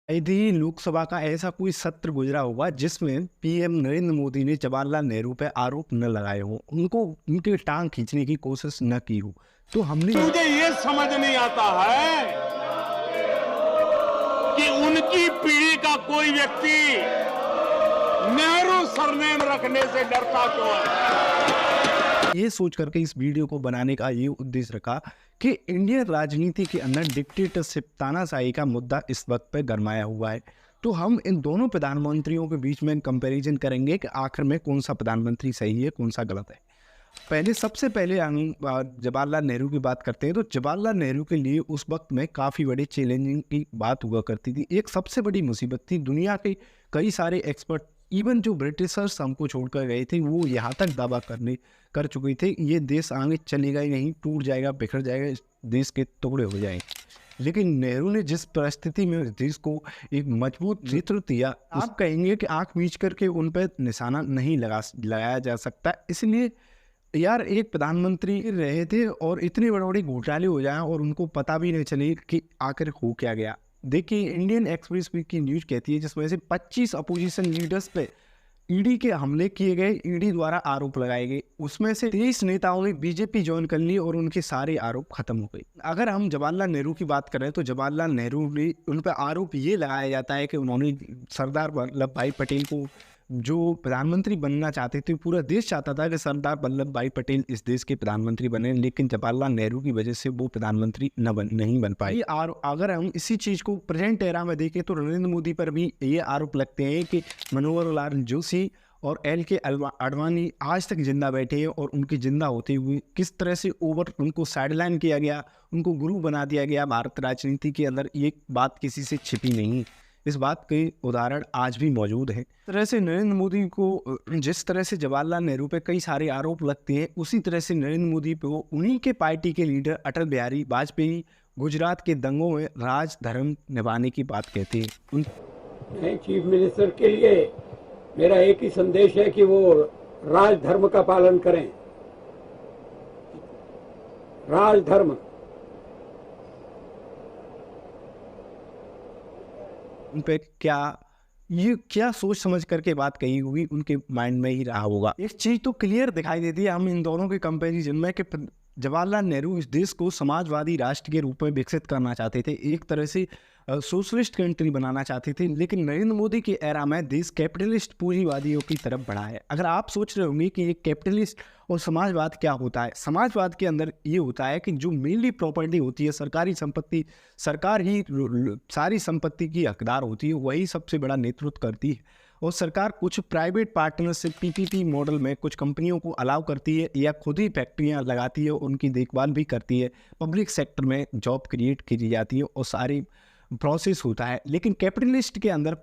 यदि लोकसभा का ऐसा कोई सत्र गुजरा होगा जिसमें पीएम नरेंद्र मोदी ने जवाहरलाल नेहरू पे आरोप न लगाए हो, उनको उनकी टांग खींचने की कोशिश न की हो, तो हमने मुझे ये समझ नहीं आता है कि उनकी पीढ़ी का कोई व्यक्ति नेहरू सरनेम रखने से डरता क्यों है। ये सोच करके इस वीडियो को बनाने का ये उद्देश्य रखा कि इंडियन राजनीति के अंदर डिक्टेटरशिप तानाशाही का मुद्दा इस वक्त पे गरमाया हुआ है। तो हम इन दोनों प्रधानमंत्रियों के बीच में कंपैरिजन करेंगे कि आखिर में कौन सा प्रधानमंत्री सही है, कौन सा गलत है। सबसे पहले हम जवाहरलाल नेहरू की बात करते हैं। तो जवाहरलाल नेहरू के लिए उस वक्त में काफ़ी बड़ी चैलेंजिंग की बात हुआ करती थी। एक सबसे बड़ी मुसीबत थी, दुनिया के कई सारे एक्सपर्ट, इवन जो ब्रिटिशर्स हमको छोड़कर गए थे, वो यहाँ तक दावा कर चुके थे ये देश आगे चलेगा ही नहीं, टूट जाएगा, बिखर जाएगा, इस देश के टुकड़े हो जाएंगे। लेकिन नेहरू ने जिस परिस्थिति में इस देश को एक मजबूत नेतृत्व दिया, आप कहेंगे कि आंख मीच करके उन पर निशाना नहीं लगाया जा सकता। इसलिए यार, एक प्रधानमंत्री रहे थे और इतने बड़े बड़े घोटाले हो जाएं और उनको पता भी नहीं चले कि आखिर हो क्या गया। देखिए, इंडियन एक्सप्रेस की न्यूज कहती है जिसमें से 25 अपोजिशन लीडर्स पे ईडी के हमले किए गए, ईडी द्वारा आरोप लगाए गए। उसमें से 23 नेताओं ने बीजेपी ज्वाइन कर ली और उनके सारे आरोप खत्म हो गए। अगर हम जवाहरलाल नेहरू की बात करें तो जवाहरलाल नेहरू ने, उन पर आरोप ये लगाया जाता है कि उन्होंने सरदार वल्लभ भाई पटेल को, जो प्रधानमंत्री बनना चाहते थे, पूरा देश चाहता था कि सरदार वल्लभ भाई पटेल इस देश के प्रधानमंत्री बने, लेकिन जवाहरलाल नेहरू की वजह से वो प्रधानमंत्री नहीं बन पाए। और अगर हम इसी चीज को प्रेजेंट एरा में देखें तो नरेंद्र मोदी पर भी ये आरोप लगते हैं कि मनोहर लाल जोशी और LK आडवाणी आज तक जिंदा बैठे हैं और उनके जिंदा होते हुए किस तरह से उनको साइडलाइन किया गया, उनको गुरु बना दिया गया भारत राजनीति के अंदर, ये बात किसी से छिपी नहीं। इस बात के उदाहरण आज भी मौजूद हैं। इस तरह से नरेंद्र मोदी को, जिस तरह से जवाहरलाल नेहरू पे कई सारे आरोप लगते हैं, उसी तरह से नरेंद्र मोदी पे उन्हीं के पार्टी के लीडर अटल बिहारी वाजपेयी गुजरात के दंगों में राजधर्म निभाने की बात कहते हैं। चीफ मिनिस्टर के लिए मेरा एक ही संदेश है कि वो राजधर्म का पालन करें। राजधर्म उन पे क्या सोच समझ करके बात कही होगी, उनके माइंड में ही रहा होगा। एक चीज तो क्लियर दिखाई देती है हम इन दोनों के कंपैरिजन में कि जवाहरलाल नेहरू इस देश को समाजवादी राष्ट्र के रूप में विकसित करना चाहते थे, एक तरह से सोशलिस्ट कंट्री बनाना चाहते थे। लेकिन नरेंद्र मोदी के एरा में देश कैपिटलिस्ट पूंजीवादियों की तरफ बढ़ा है। अगर आप सोच रहे होंगे कि ये कैपिटलिस्ट और समाजवाद क्या होता है, समाजवाद के अंदर ये होता है कि जो मेनली प्रॉपर्टी होती है, सरकारी संपत्ति, सरकार ही सारी संपत्ति की हकदार होती है, वही सबसे बड़ा नेतृत्व करती है। और सरकार कुछ प्राइवेट पार्टनरशिप PPP मॉडल में कुछ कंपनियों को अलाउ करती है या खुद ही फैक्ट्रियां लगाती है, उनकी देखभाल भी करती है, पब्लिक सेक्टर में जॉब क्रिएट की जाती है और सारी प्रोसेस होता है। लेकिन कैपिटलिस्ट के अंदर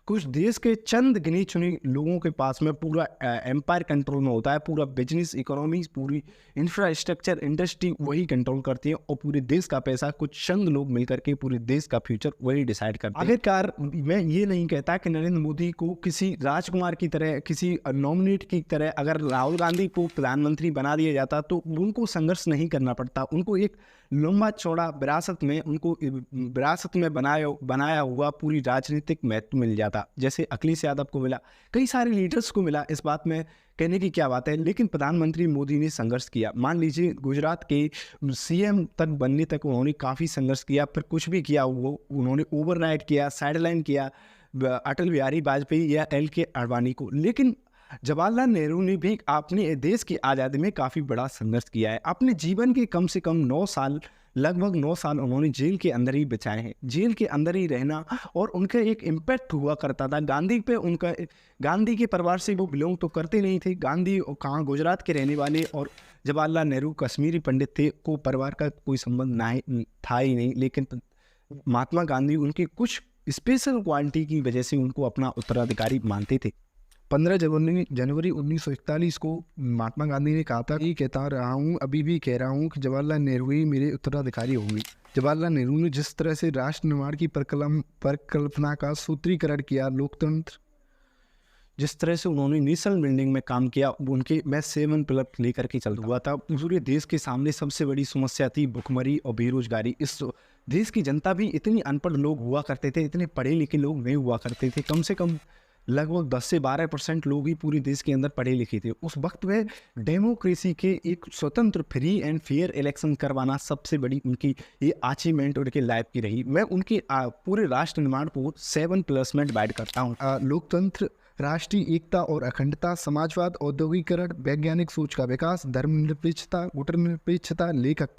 कुछ देश के चंद गिनी चुनी लोगों के पास में पूरा एम्पायर कंट्रोल में होता है, पूरा बिजनेस, इकोनॉमी, पूरी इंफ्रास्ट्रक्चर, इंडस्ट्री वही कंट्रोल करती है और पूरे देश का पैसा कुछ चंद लोग मिलकर के पूरे देश का फ्यूचर वही डिसाइड करते हैं। आखिरकार मैं ये नहीं कहता कि नरेंद्र मोदी को किसी राजकुमार की तरह, किसी नॉमिनेट की तरह अगर राहुल गांधी को प्रधानमंत्री बना दिया जाता तो उनको संघर्ष नहीं करना पड़ता, उनको एक लंबा चौड़ा विरासत में बनाया हुआ पूरी राजनीतिक महत्व मिल जाता, जैसे अखिलेश यादव को मिला, कई सारे लीडर्स को मिला। इस बात में कहने की क्या बात है। लेकिन प्रधानमंत्री मोदी ने संघर्ष किया। मान लीजिए गुजरात के CM तक बनने तक उन्होंने काफ़ी संघर्ष किया, फिर कुछ भी किया वो उन्होंने ओवरराइड किया, साइडलाइन किया अटल बिहारी वाजपेयी या LK आडवाणी को। लेकिन जवाहरलाल नेहरू ने भी अपने देश की आज़ादी में काफ़ी बड़ा संघर्ष किया है। अपने जीवन के कम से कम 9 साल, लगभग 9 साल उन्होंने जेल के अंदर ही बिताए हैं। जेल के अंदर ही रहना और उनका एक इम्पैक्ट हुआ करता था गांधी पे। गांधी के परिवार से वो बिलोंग तो करते नहीं थे। गांधी कहाँ गुजरात के रहने वाले और जवाहरलाल नेहरू कश्मीरी पंडित थे, को परिवार का कोई संबंध था ही नहीं। लेकिन महात्मा गांधी उनके कुछ स्पेशल क्वालिटी की वजह से उनको अपना उत्तराधिकारी मानते थे। 15 जनवरी 1941 को महात्मा गांधी ने कहा था कि कहता रहा हूँ, अभी भी कह रहा हूँ कि जवाहरलाल नेहरू ही मेरे उत्तराधिकारी होंगे। जवाहरलाल नेहरू ने जिस तरह से राष्ट्र निर्माण की परिकल्पना का सूत्रीकरण किया, लोकतंत्र जिस तरह से उन्होंने नेशनल बिल्डिंग में काम किया, उनके मैं 7 पिलर लेकर के चल हुआ था। पूरे देश के सामने सबसे बड़ी समस्या थी भुखमरी और बेरोजगारी। इस देश की जनता भी इतनी अनपढ़ लोग हुआ करते थे, इतने पढ़े लिखे लोग नहीं हुआ करते थे। कम से कम लगभग 10 से 12% लोग ही पूरे देश के अंदर पढ़े लिखे थे। उस वक्त में डेमोक्रेसी के एक स्वतंत्र फ्री एंड फेयर इलेक्शन करवाना सबसे बड़ी उनकी ये अचीवमेंट उनके लाइफ की रही। मैं उनके पूरे राष्ट्र निर्माण को 7 प्लस में डिवाइड करता हूँ। लोकतंत्र, राष्ट्रीय एकता और अखंडता, समाजवाद, औद्योगिकरण, वैज्ञानिक सोच का विकास, धर्मनिरपेक्षता, गुटनिरपेक्षता। लेखक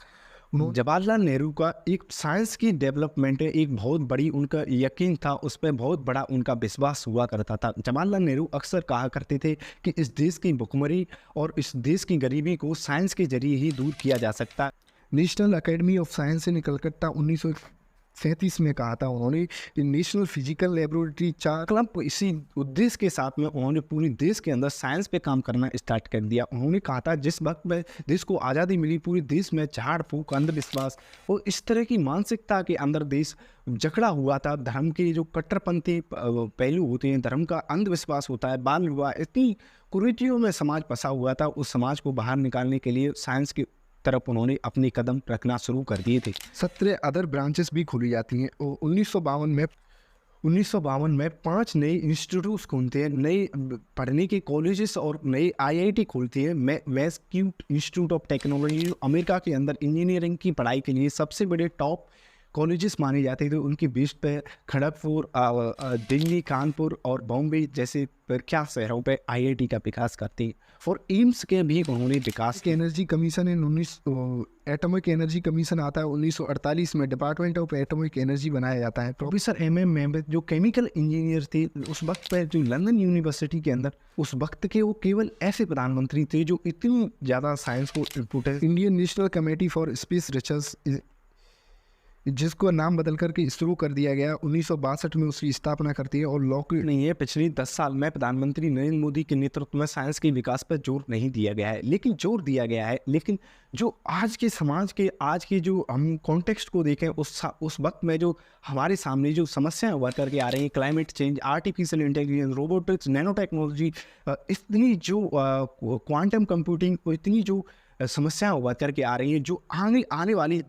जवाहरलाल नेहरू का एक साइंस की डेवलपमेंट है, एक बहुत बड़ी उनका यकीन था, उस पर बहुत बड़ा उनका विश्वास हुआ करता था। जवाहरलाल नेहरू अक्सर कहा करते थे कि इस देश की भुखमरी और इस देश की गरीबी को साइंस के जरिए ही दूर किया जा सकता है। नेशनल एकेडमी ऑफ साइंस ने कलकत्ता 1937 में कहा था उन्होंने कि नेशनल फिजिकल लेबोरेटरी 4 क्लब इसी उद्देश्य के साथ में उन्होंने पूरे देश के अंदर साइंस पे काम करना स्टार्ट कर दिया। उन्होंने कहा था जिस वक्त में देश को आज़ादी मिली, पूरे देश में झाड़ फूक, अंधविश्वास और इस तरह की मानसिकता के अंदर देश जकड़ा हुआ था। धर्म के जो कट्टरपंथी पहलू होते हैं, धर्म का अंधविश्वास होता है, बाल विवाह, इतनी कुरीतियों में समाज फंसा हुआ था। उस समाज को बाहर निकालने के लिए साइंस की तरफ उन्होंने अपने कदम रखना शुरू कर दिए थे। 17 अदर ब्रांचेस भी खोली जाती हैं और 1952 में 5 नए इंस्टीट्यूट्स खुलते हैं, नए पढ़ने के कॉलेजेस और नए IIT खुलती है। Massachusetts institute of technology America के अंदर इंजीनियरिंग की पढ़ाई के लिए सबसे बड़े टॉप कॉलेजेस माने जाते थे। उनकी बेस पे खड़गपुर, दिल्ली, कानपुर और बॉम्बे जैसे प्रख्यात शहरों पे IIT का विकास करते हैं। और एम्स के भी उन्होंने विकास के energy commission atomic energy commission आता है 1948 में। डिपार्टमेंट ऑफ एटॉमिक एनर्जी बनाया जाता है। प्रोफेसर MM मेहमद जो केमिकल इंजीनियर थे उस वक्त पर, जो लंदन यूनिवर्सिटी के अंदर उस वक्त के वो केवल ऐसे प्रधानमंत्री थे जो इतनी ज़्यादा साइंस को importance. Indian national committee for space research, जिसको नाम बदल करके इसरो कर दिया गया, 1962 में उसकी स्थापना करती है। और लॉकहीड नहीं है, पिछले 10 साल में प्रधानमंत्री नरेंद्र मोदी के नेतृत्व में साइंस के विकास पर जोर नहीं दिया गया है, लेकिन जोर दिया गया है। लेकिन जो आज के समाज के आज के जो हम कॉन्टेक्स्ट को देखें, उस वक्त में जो हमारे सामने जो समस्याएं उभर करके आ रही हैं, climate change, artificial intelligence, robotics, nano technology, इतनी जो क्वांटम कंप्यूटिंग, इतनी जो समस्याएं उभर करके आ रही हैं, जो आने वाली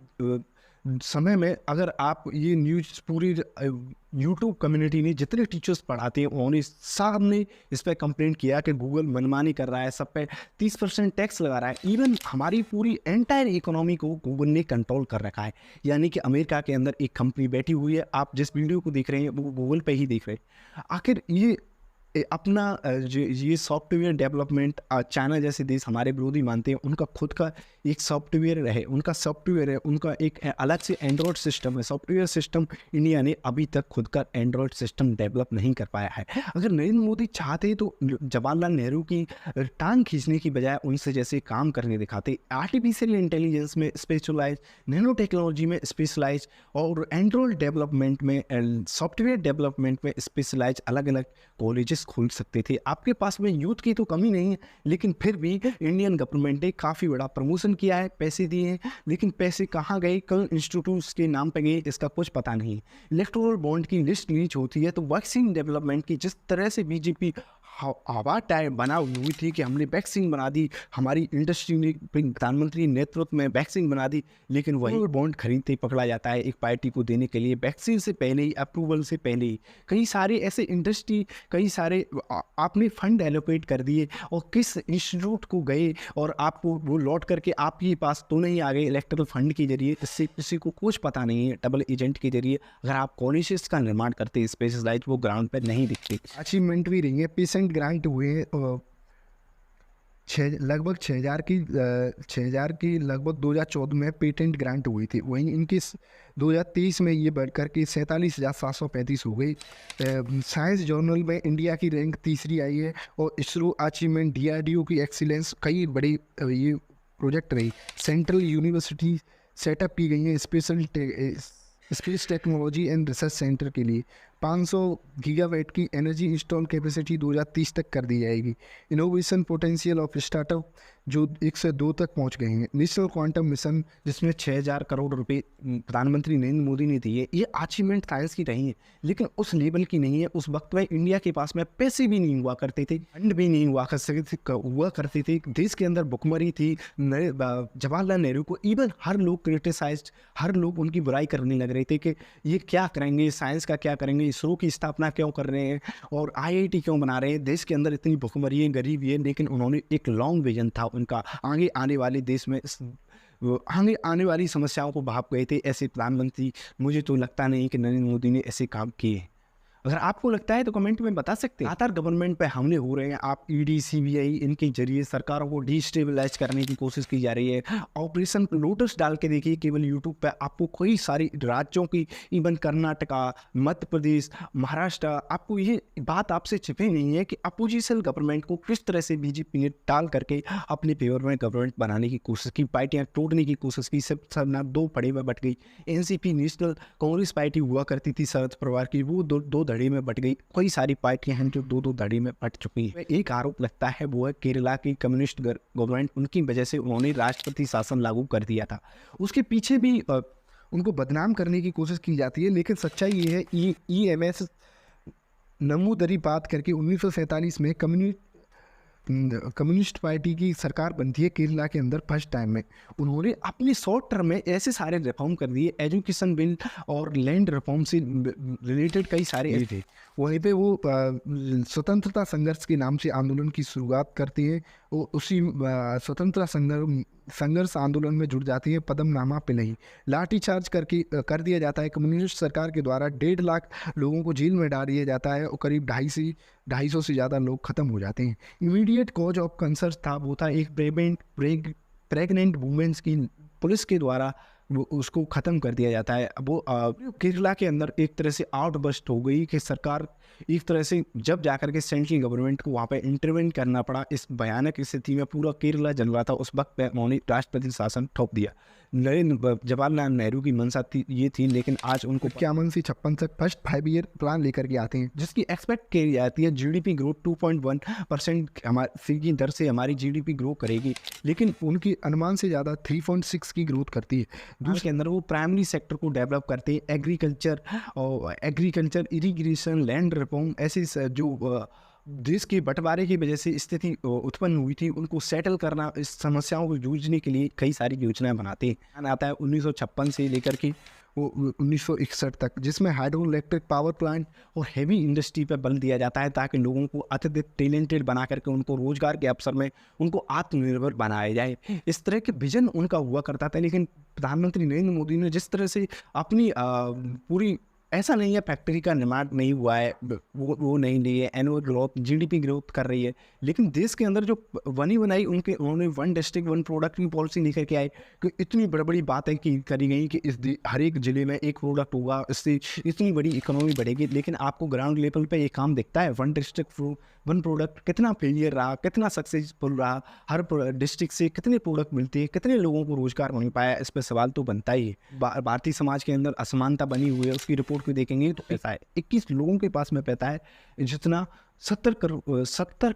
समय में अगर आप ये न्यूज़ पूरी यूट्यूब कम्युनिटी ने जितने टीचर्स पढ़ाते हैं उन्होंने सामने इस पर कंप्लेंट किया कि गूगल मनमानी कर रहा है, सब पे 30% टैक्स लगा रहा है। इवन हमारी पूरी एंटायर इकोनॉमी को गूगल ने कंट्रोल कर रखा है। यानी कि अमेरिका के अंदर एक कंपनी बैठी हुई है, आप जिस वीडियो को देख रहे हैं वो गूगल पे ही देख रहे हैं। आखिर ये अपना ये सॉफ्टवेयर डेवलपमेंट चाइना जैसे देश हमारे विरोधी मानते हैं, उनका खुद का एक सॉफ्टवेयर है, उनका एक अलग से एंड्रॉयड सिस्टम है। सॉफ्टवेयर सिस्टम इंडिया ने अभी तक खुद का एंड्रॉयड सिस्टम डेवलप नहीं कर पाया है। अगर नरेंद्र मोदी चाहते तो जवाहरलाल नेहरू की टांग खींचने की बजाय उनसे जैसे काम करने दिखाते, आर्टिफिशियल इंटेलिजेंस में स्पेशलाइज, नैनो टेक्नोलॉजी में स्पेशलाइज और एंड्रॉयड डेवलपमेंट में, सॉफ्टवेयर डेवलपमेंट में स्पेशलाइज अलग अलग कॉलेजेस खोल सकते थे। आपके पास में यूथ की तो कमी नहीं है, लेकिन फिर भी इंडियन गवर्नमेंट ने काफ़ी बड़ा प्रमोशन किया है, पैसे दिए हैं, लेकिन पैसे कहाँ गए, कल इंस्टीट्यूट्स के नाम पे गए, इसका कुछ पता नहीं। इलेक्टोरल बॉन्ड की लिस्ट रीच होती है तो वैक्सीन डेवलपमेंट की जिस तरह से बीजेपी हवा टाइप बना हुई थी कि हमने वैक्सीन बना दी, हमारी इंडस्ट्री ने प्रधानमंत्री नेतृत्व में वैक्सीन बना दी, लेकिन वही बॉन्ड खरीदते पकड़ा जाता है एक पार्टी को देने के लिए। वैक्सीन से पहले ही, अप्रूवल से पहले ही कई सारे ऐसे इंडस्ट्री, कई सारे आपने फंड एलोकेट कर दिए और किस इंस्टीट्यूट को गए और आपको वो लौट करके आपके पास तो नहीं आ गए इलेक्ट्रल फंड के जरिए, इससे किसी को कुछ पता नहीं है। डबल एजेंट के जरिए अगर आप कॉलेजेस का निर्माण करते स्पेशलाइज, वो ग्राउंड पर नहीं दिखते। अचीवमेंट भी रही है, पेशेंट ग्रांट हुए लगभग 6,000 की लगभग 2014 में पेटेंट ग्रांट हुई थी। वहीं इनकी 2023 में ये बढ़ कर के 47,735 हो गई। साइंस जर्नल में इंडिया की रैंक 3री आई है और इसरो अचीवमेंट, DRDO की एक्सीलेंस, कई बड़ी ये प्रोजेक्ट रही। सेंट्रल यूनिवर्सिटी सेटअप की गई है space technology and research centre के लिए। 500 गीगावाट की एनर्जी इंस्टॉल कैपेसिटी 2030 तक कर दी जाएगी। इनोवेशन पोटेंशियल ऑफ स्टार्टअप जो 1 से 2 तक पहुंच गए हैं। नेशनल क्वांटम मिशन जिसमें 6,000 करोड़ रुपए प्रधानमंत्री नरेंद्र मोदी ने दिए। ये अचीवमेंट साइंस की रही है, लेकिन उस लेवल की नहीं है। उस वक्त में इंडिया के पास में पैसे भी नहीं हुआ करते थे, फंड भी नहीं हुआ करते थे। देश के अंदर भुखमरी थी। जवाहरलाल नेहरू को इवन हर लोग क्रिटिसाइज्ड, हर लोग उनकी बुराई करने लग रहे थे कि ये क्या करेंगे, साइंस का क्या करेंगे, इसरो की स्थापना क्यों कर रहे हैं और IIT क्यों बना रहे हैं। देश के अंदर इतनी भुखमरी है, गरीबी है, लेकिन उन्होंने एक लॉन्ग विजन था उनका। आगे आने वाले देश में आगे आने वाली समस्याओं को भाप गए थे ऐसे प्रधानमंत्री। मुझे तो लगता नहीं कि नरेंद्र मोदी ने ऐसे काम किए। अगर आपको लगता है तो कमेंट में बता सकते हैं। लगातार गवर्नमेंट पे हमले हो रहे हैं। आप ED CBI इनके जरिए सरकारों को डिस्टेबलाइज करने की कोशिश की जा रही है। ऑपरेशन लोटस डाल के देखिए केवल यूट्यूब पे, आपको कई सारी राज्यों की, इवन कर्नाटका, मध्य प्रदेश, महाराष्ट्र, आपको ये बात आपसे छिपी नहीं है कि अपोजिशन गवर्नमेंट को किस तरह से BJP ने टाल करके अपने फेवर में गवर्नमेंट बनाने की कोशिश की, पार्टियां तोड़ने की कोशिश की। सब ना 2 पड़े में बट गई। NCP नेशनल कांग्रेस पार्टी हुआ करती थी शरद पवार की, वो दो धड़े में बट गई। कई सारी पार्टियां हैं जो 2 धड़े में बट चुकी हैं। एक आरोप लगता है वो है केरला की कम्युनिस्ट गवर्नमेंट, उनकी वजह से उन्होंने राष्ट्रपति शासन लागू कर दिया था। उसके पीछे भी उनको बदनाम करने की कोशिश की जाती है, लेकिन सच्चाई ये है EMS नमूदरी बात करके 1947 में कम्युनिस्ट पार्टी की सरकार बनती है केरला के अंदर फर्स्ट टाइम में। उन्होंने अपनी शॉर्ट टर्म में ऐसे सारे रिफॉर्म कर दिए, एजुकेशन बिल और लैंड रिफॉर्म से रिलेटेड कई सारे थे। वहीं पे वो स्वतंत्रता संघर्ष के नाम से आंदोलन की शुरुआत करती है। वो उसी स्वतंत्रता संघर्ष आंदोलन में जुड़ जाती है। पदमनामा पे नहीं, लाठीचार्ज कर दिया जाता है कम्युनिस्ट सरकार के द्वारा। 1.5 लाख लोगों को जेल में डाल दिया जाता है और करीब 250 से ज़्यादा लोग खत्म हो जाते हैं। इमीडिएट कॉज ऑफ कंसर्न था वो था एक प्रेग्नेंट वुमेन्स की पुलिस के द्वारा वो उसको ख़त्म कर दिया जाता है। वो केरला के अंदर एक तरह से आउटबस्ट हो गई कि सरकार एक तरह से जब जाकर के सेंट्रल गवर्नमेंट को वहाँ पे इंटरवेंट करना पड़ा। इस भयानक स्थिति में पूरा केरला जल रहा था। उस वक्त उन्होंने राष्ट्रपति शासन थोप दिया। जवाहरलाल नेहरू की मंशा ये थी, लेकिन आज उनको 51 से 56 तक फर्स्ट 5 ईयर प्लान लेकर के आते हैं, जिसकी एक्सपेक्ट की जाती है GDP ग्रोथ 2.1% हमारी की दर से हमारी GDP ग्रो करेगी, लेकिन उनकी अनुमान से ज़्यादा 3.6 की ग्रोथ करती है। दूसरे के अंदर वो प्राइमरी सेक्टर को डेवलप करते हैं। एग्रीकल्चर, इरिगेशन, लैंड रिफॉर्म, ऐसे जो देश के बंटवारे की वजह से स्थिति उत्पन्न हुई थी, उनको सेटल करना, इस समस्याओं को जूझने के लिए कई सारी योजनाएं बनाते हैं। आता है 1956 से लेकर के वो 1961 तक, जिसमें हाइड्रो इलेक्ट्रिक पावर प्लांट और हेवी इंडस्ट्री पर बल दिया जाता है ताकि लोगों को अत्यधिक टैलेंटेड बना करके उनको रोजगार के अवसर में उनको आत्मनिर्भर बनाया जाए। इस तरह के विजन उनका हुआ करता था। लेकिन प्रधानमंत्री नरेंद्र मोदी ने जिस तरह से अपनी पूरी, ऐसा नहीं है फैक्ट्री का निर्माण नहीं हुआ है, वो नहीं ली है, एनुअल ग्रोथ GDP ग्रोथ कर रही है, लेकिन देश के अंदर जो बनी बनाई उन्होंने 1 डिस्ट्रिक्ट 1 प्रोडक्ट की पॉलिसी लेकर के आए कि इतनी बड़ी बातें करी गई कि इस हर एक ज़िले में एक प्रोडक्ट होगा, इससे इतनी बड़ी इकोनॉमी बढ़ेगी। लेकिन आपको ग्राउंड लेवल पे ये काम दिखता है 1 डिस्ट्रिक्ट 1 प्रोडक्ट कितना फेलियर रहा, कितना सक्सेसफुल रहा, हर डिस्ट्रिक्ट से कितने प्रोडक्ट मिलते हैं, कितने लोगों को रोजगार मिल पाया। इस पर सवाल तो बनता ही है। भारतीय समाज के अंदर असमानता बनी हुई है, उसकी रिपोर्ट को देखेंगे तो पैसा है 21 लोगों के पास में पैसा है, जितना 70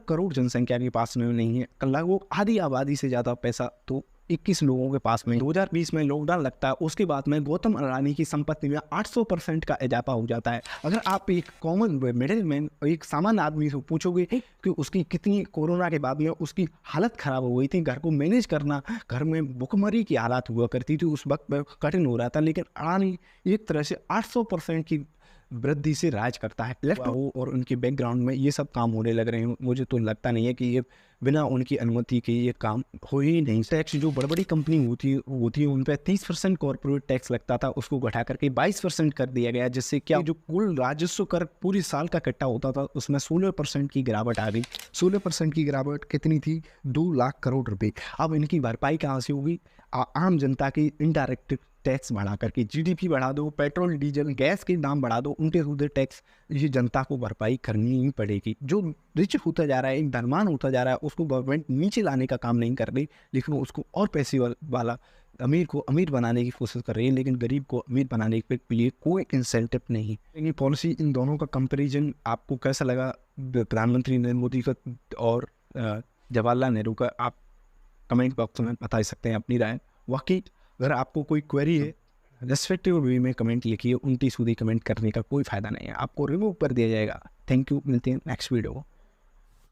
करोड़ जनसंख्या के पास में नहीं है। लगभग आधी आबादी से ज़्यादा पैसा तो 21 लोगों के पास में। 2020 में लॉकडाउन लगता है, उसके बाद में गौतम अडानी की संपत्ति में 800% का इजाफा हो जाता है। अगर आप एक कॉमन मिडिल मैन, एक सामान्य आदमी से पूछोगे कि उसकी कितनी कोरोना के बाद में उसकी हालत ख़राब हो गई थी, घर को मैनेज करना, घर में भुखमरी की हालात हुआ करती थी, उस वक्त में कठिन हो रहा था, लेकिन अडानी एक तरह से 800% की वृद्धि से राज करता है। लेफ्ट हो और उनके बैकग्राउंड में ये सब काम होने लग रहे हैं। मुझे तो लगता नहीं है कि ये बिना उनकी अनुमति के ये काम हो ही नहीं। टैक्स जो बड़ी कंपनी होती है उन पर 30% कॉर्पोरेट टैक्स लगता था, उसको घटा करके 22% कर दिया गया, जिससे क्या जो कुल राजस्व कर पूरी साल का इकट्ठा होता था उसमें 16% की गिरावट आ गई। 16% की गिरावट कितनी थी? 2 लाख करोड़ रुपए। अब इनकी भरपाई कहाँ से होगी? आम जनता की इनडायरेक्ट टैक्स बढ़ा करके जीडीपी बढ़ा दो, पेट्रोल डीजल गैस के दाम बढ़ा दो, उनके सीधे टैक्स ये जनता को भरपाई करनी ही पड़ेगी। जो रिच होता जा रहा है, एक धनवान होता जा रहा है, उसको गवर्नमेंट नीचे लाने का काम नहीं कर रही, लेकिन उसको और पैसे वाला अमीर को अमीर बनाने की कोशिश कर रही है, लेकिन गरीब को अमीर बनाने के लिए कोई इंसेंटिव नहीं। ये पॉलिसी, इन दोनों का कंपैरिजन आपको कैसा लगा, प्रधानमंत्री नरेंद्र मोदी का और जवाहरलाल नेहरू का, आप कमेंट बॉक्स में बता सकते हैं अपनी राय। वाकई अगर आपको कोई क्वेरी है रेस्पेक्टिव वे में कमेंट लिखिए, उल्टी सीधी कमेंट करने का कोई फ़ायदा नहीं है, आपको रिमूव कर दिया जाएगा। थैंक यू, मिलते हैं नेक्स्ट वीडियो।